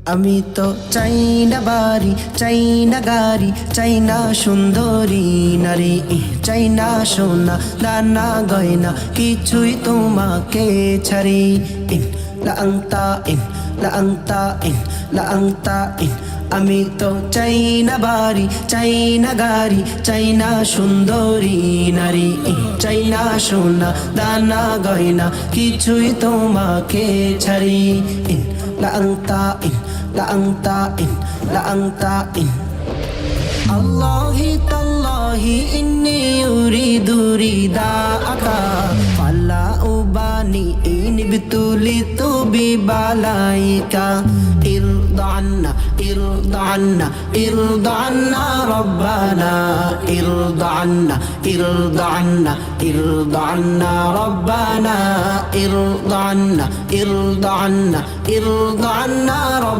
আমি তো চাই না বাড়ি, চাই না গাড়ি, চাই না সুন্দরী নারী, চাই না সোনা দানা গয়না, কিছুই তোমাকে ছাড়ি। ইন লা আংতা ইন লা আংতা ইন লা আংতা ইন। আমি তো চাই না বাড়ি, চাই না গাড়ি, চাই না সুন্দরী নারী, চাই না সোনা দানা গয়না, কিছুই তোমাকে ছাড়ি। ইন লা আংতা ইন লা আংতা ইন লা আংতা ইন। আল্লাহি তাল্লাহি ইন্নী ইউরিদু রিদাআকা ফালা উবানি ইন বিতুলিতু বিবালাইকা। ইরদা'না ইরদা'না ইরদা'না রব্বানা, ইরদা'না ইরদা'না ইরদা'না রব্বানা, ইরদা'না ইরদা'না ইরদা'না